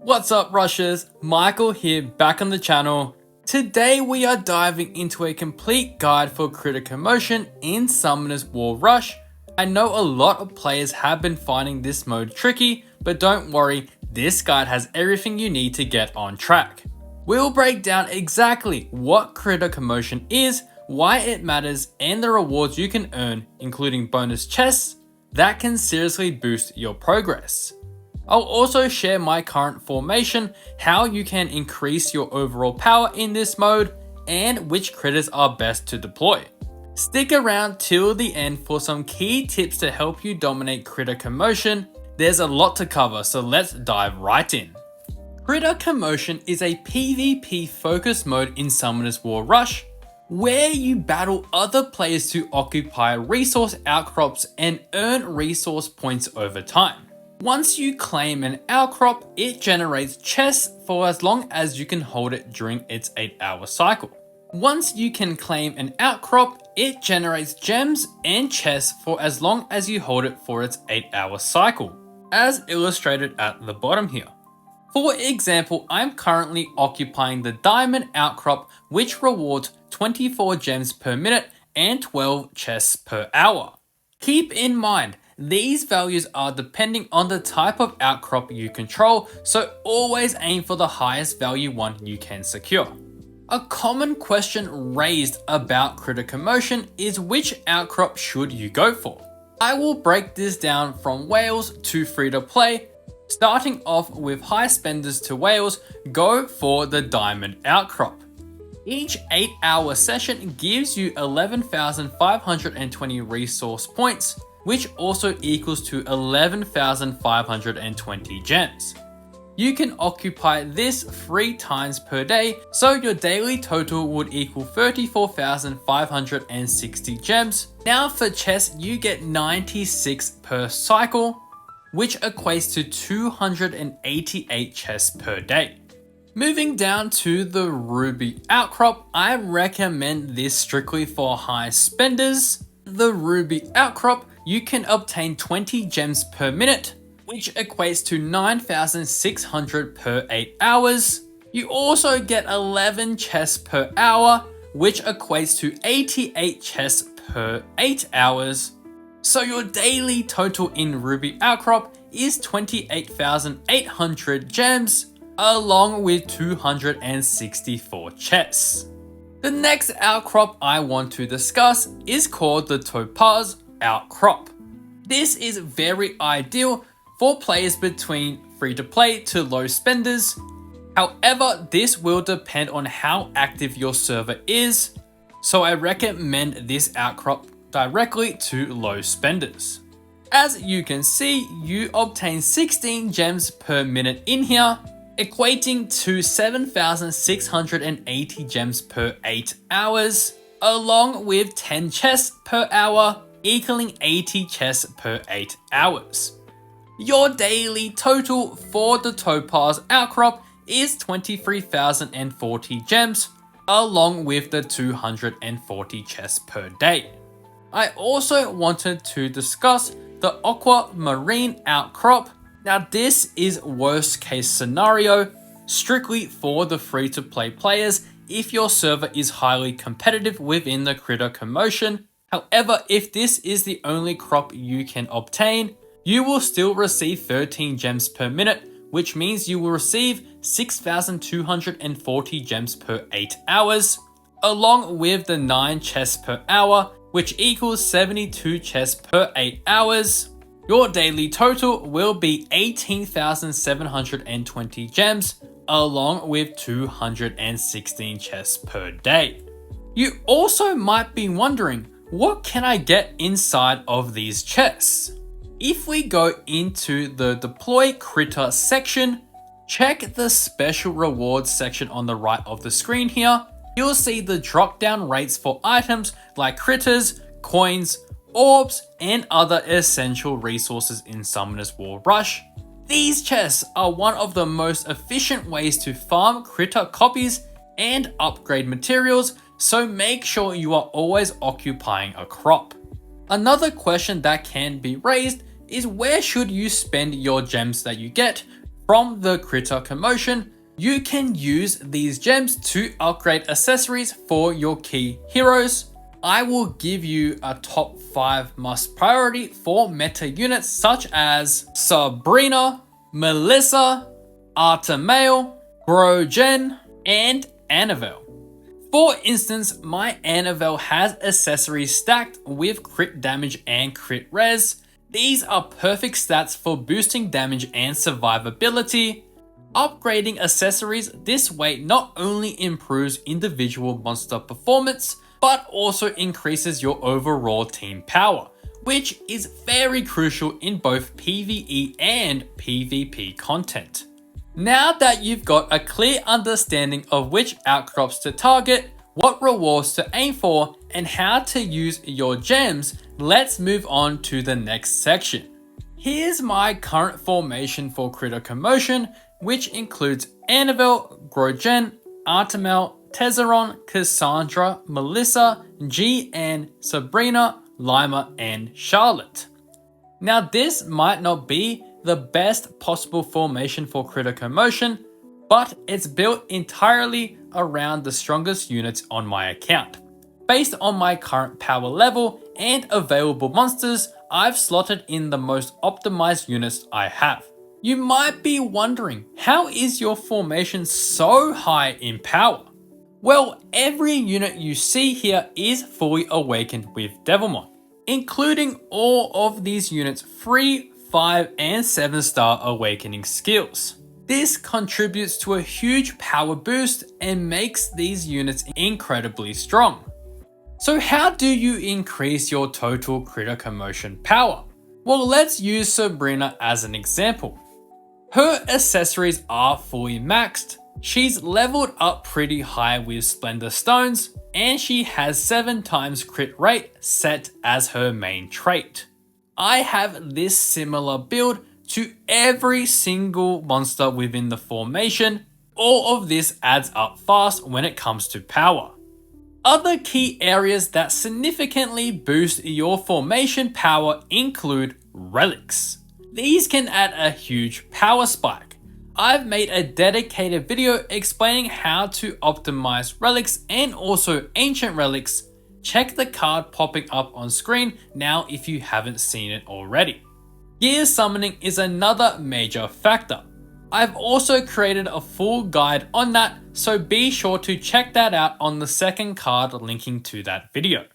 What's up rushers, Michael here back on the channel. Today we are diving into a complete guide for Critter Commotion in Summoner's War Rush. I know a lot of players have been finding this mode tricky, but don't worry, this guide has everything you need to get on track. We'll break down exactly what Critter Commotion is, why it matters, and the rewards you can earn, including bonus chests that can seriously boost your progress. I'll also share my current formation, how you can increase your overall power in this mode, and which critters are best to deploy. Stick around till the end for some key tips to help you dominate Critter Commotion. There's a lot to cover, so let's dive right in. Critter Commotion is a PvP focused mode in Summoner's War Rush, where you battle other players to occupy resource outcrops and earn resource points over time. Once you claim an outcrop, it generates chests for as long as you can hold it during its 8-hour cycle. Once you can claim an outcrop, it generates gems and chests for as long as you hold it for its 8-hour cycle, as illustrated at the bottom here. For example, I'm currently occupying the Diamond Outcrop, which rewards 24 gems per minute and 12 chests per hour. Keep in mind, these values are depending on the type of outcrop you control, so always aim for the highest value one you can secure. A common question raised about Critter Commotion is which outcrop should you go for? I will break this down from whales to free to play. Starting off with high spenders to whales, go for the Diamond Outcrop. Each 8-hour session gives you 11,520 resource points, which also equals to 11,520 gems. You can occupy this 3 times per day, so your daily total would equal 34,560 gems. Now for chests, you get 96 per cycle, which equates to 288 chests per day. Moving down to the Ruby Outcrop, I recommend this strictly for high spenders. The Ruby Outcrop, you can obtain 20 gems per minute, which equates to 9,600 per 8 hours. You also get 11 chests per hour, which equates to 88 chests per 8 hours. So your daily total in Ruby Outcrop is 28,800 gems, along with 264 chests. The next outcrop I want to discuss is called the Topaz Outcrop. This is very ideal for players between free to play to low spenders. However, this will depend on how active your server is, so I recommend this outcrop directly to low spenders. As you can see, you obtain 16 gems per minute in here, equating to 7,680 gems per 8 hours, along with 10 chests per hour, equaling 80 chests per 8 hours. Your daily total for the Topaz Outcrop is 23,040 gems, along with the 240 chests per day. I also wanted to discuss the Aquamarine Outcrop. Now this is worst case scenario, strictly for the free to play players if your server is highly competitive within the Critter Commotion. However, if this is the only crop you can obtain, you will still receive 13 gems per minute, which means you will receive 6,240 gems per 8 hours, along with the 9 chests per hour, which equals 72 chests per 8 hours. Your daily total will be 18,720 gems, along with 216 chests per day. You also might be wondering, what can I get inside of these chests? If we go into the Deploy Critter section, check the Special Rewards section on the right of the screen here. You'll see the drop down rates for items like critters, coins, orbs, and other essential resources in Summoner's War Rush. These chests are one of the most efficient ways to farm critter copies and upgrade materials, so make sure you are always occupying a crop. Another question that can be raised is where should you spend your gems that you get from the Critter Commotion, you can use these gems to upgrade accessories for your key heroes. I will give you a top 5 must priority for meta units such as Sabrina, Melissa, Artemail, Grogen, and Annabelle. For instance, my Annabelle has accessories stacked with crit damage and crit res. These are perfect stats for boosting damage and survivability. Upgrading accessories this way not only improves individual monster performance, but also increases your overall team power, which is very crucial in both PvE and PvP content. Now that you've got a clear understanding of which outcrops to target, what rewards to aim for, and how to use your gems, let's move on to the next section. Here's my current formation for Critter Commotion, which includes Annabelle, Grogen, Artemail, Tesseron, Cassandra, Melissa, G-Ann, Sabrina, Lima, and Charlotte. Now this might not be the best possible formation for Critter Commotion, but it's built entirely around the strongest units on my account. Based on my current power level and available monsters, I've slotted in the most optimized units I have. You might be wondering, how is your formation so high in power? Well, every unit you see here is fully awakened with Devilmon, including all of these units' 3, 5, and 7-star awakening skills. This contributes to a huge power boost and makes these units incredibly strong. So how do you increase your total Critter Commotion power? Well, let's use Sabrina as an example. Her accessories are fully maxed, she's leveled up pretty high with Splendor Stones, and she has 7 times crit rate set as her main trait. I have this similar build to every single monster within the formation. All of this adds up fast when it comes to power. Other key areas that significantly boost your formation power include relics. These can add a huge power spike. I've made a dedicated video explaining how to optimize relics and also ancient relics. Check the card popping up on screen now if you haven't seen it already. Gear summoning is another major factor. I've also created a full guide on that, so be sure to check that out on the second card linking to that video.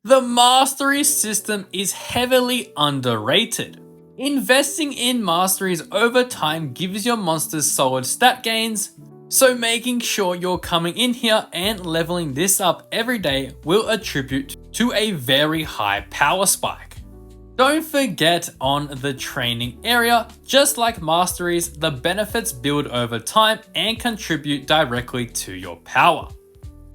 The mastery system is heavily underrated. Investing in masteries over time gives your monsters solid stat gains, so making sure you're coming in here and leveling this up every day will attribute to a very high power spike. Don't forget on the training area, just like masteries, the benefits build over time and contribute directly to your power.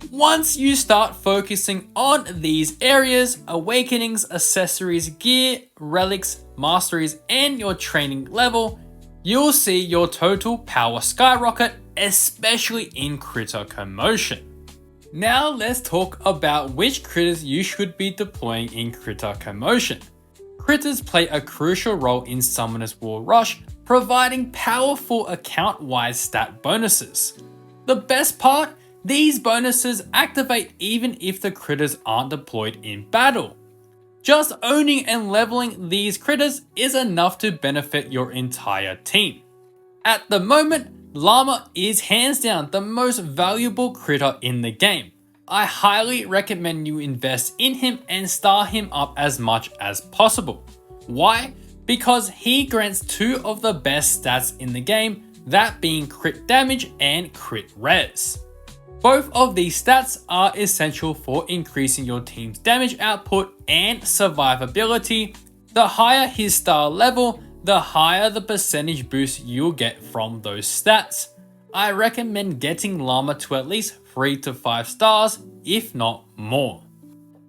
Once you start focusing on these areas, awakenings, accessories, gear, relics, masteries, and your training level, you'll see your total power skyrocket, especially in Critter Commotion. Now let's talk about which critters you should be deploying in Critter Commotion. Critters play a crucial role in Summoner's War Rush, providing powerful account-wide stat bonuses. The best part? These bonuses activate even if the critters aren't deployed in battle. Just owning and leveling these critters is enough to benefit your entire team. At the moment, Llama is hands down the most valuable critter in the game. I highly recommend you invest in him and star him up as much as possible. Why? Because he grants 2 of the best stats in the game, that being crit damage and crit res. Both of these stats are essential for increasing your team's damage output and survivability. The higher his star level, the higher the percentage boost you'll get from those stats. I recommend getting Llama to at least 3 to 5 stars, if not more.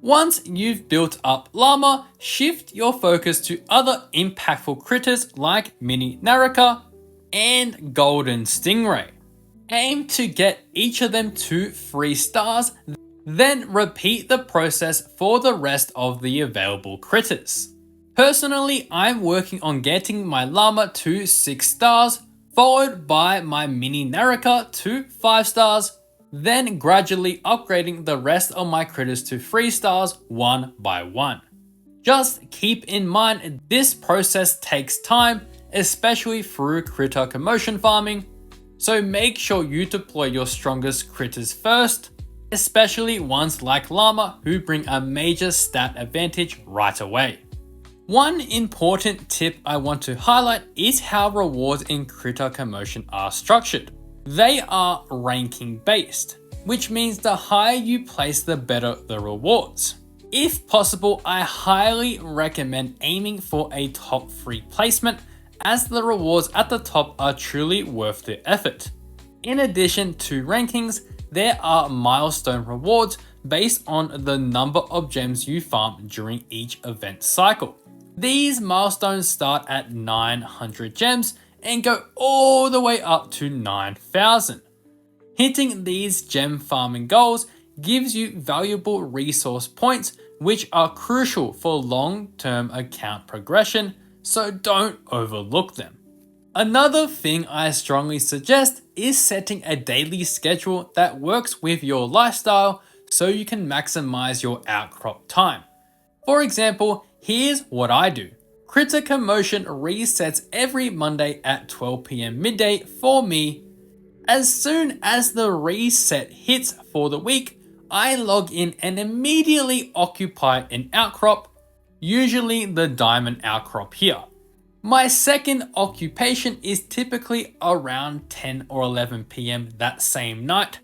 Once you've built up Llama, shift your focus to other impactful critters like Mini Naraka and Golden Stingray. Aim to get each of them to 3 stars, then repeat the process for the rest of the available critters. Personally, I'm working on getting my Llama to 6 stars. followed by my mini Naraka to 5 stars, then gradually upgrading the rest of my critters to 3 stars one by one. Just keep in mind this process takes time, especially through Critter Commotion farming, so make sure you deploy your strongest critters first, especially ones like Llama who bring a major stat advantage right away. One important tip I want to highlight is how rewards in Critter Commotion are structured. They are ranking based, which means the higher you place the better the rewards. If possible, I highly recommend aiming for a top 3 placement, as the rewards at the top are truly worth the effort. In addition to rankings, there are milestone rewards based on the number of gems you farm during each event cycle. These milestones start at 900 gems and go all the way up to 9,000. Hitting these gem farming goals gives you valuable resource points, which are crucial for long-term account progression, so don't overlook them. Another thing I strongly suggest is setting a daily schedule that works with your lifestyle so you can maximize your outcrop time. For example, here's what I do. Critter Commotion resets every Monday at 12 PM midday for me. As soon as the reset hits for the week, I log in and immediately occupy an outcrop, usually the diamond outcrop here. My second occupation is typically around 10 or 11 PM that same night,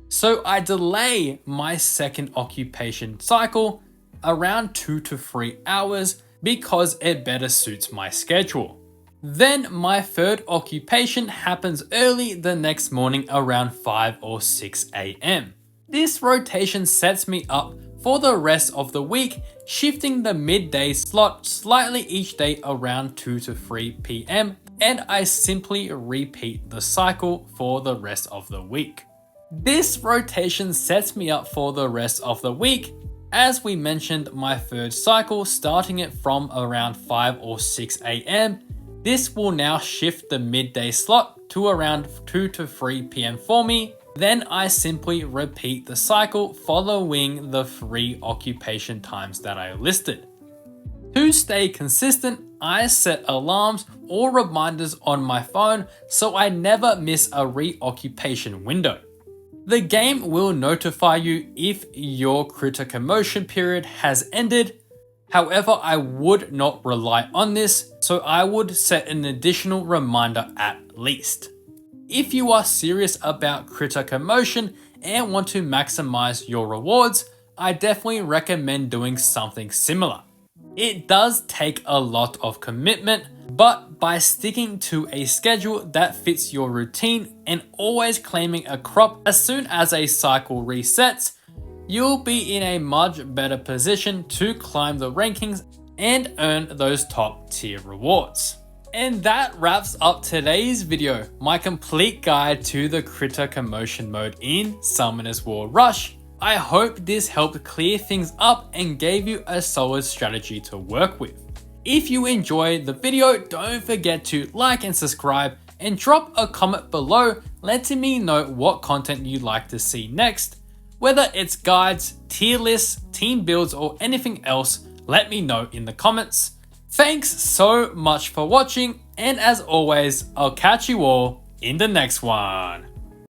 so I delay my second occupation cycle around 2 to 3 hours because it better suits my schedule. Then my third occupation happens early the next morning around 5 or 6 AM. This rotation sets me up for the rest of the week, shifting the midday slot slightly each day around 2 to 3 PM, and I simply repeat the cycle for the rest of the week. This rotation sets me up for the rest of the week. As we mentioned, my third cycle starting it from around 5 or 6 AM, this will now shift the midday slot to around 2 to 3 PM for me. Then I simply repeat the cycle following the 3 occupation times that I listed. To stay consistent, I set alarms or reminders on my phone so I never miss a reoccupation window. The game will notify you if your Critter Commotion period has ended. However, I would not rely on this, so I would set an additional reminder at least. If you are serious about Critter Commotion and want to maximize your rewards, I definitely recommend doing something similar. It does take a lot of commitment, but by sticking to a schedule that fits your routine and always claiming a crop as soon as a cycle resets, you'll be in a much better position to climb the rankings and earn those top tier rewards. And that wraps up today's video, my complete guide to the Critter Commotion mode in Summoner's War Rush. I hope this helped clear things up and gave you a solid strategy to work with. If you enjoyed the video, don't forget to like and subscribe and drop a comment below letting me know what content you'd like to see next. Whether it's guides, tier lists, team builds or anything else, let me know in the comments. Thanks so much for watching, and as always, I'll catch you all in the next one.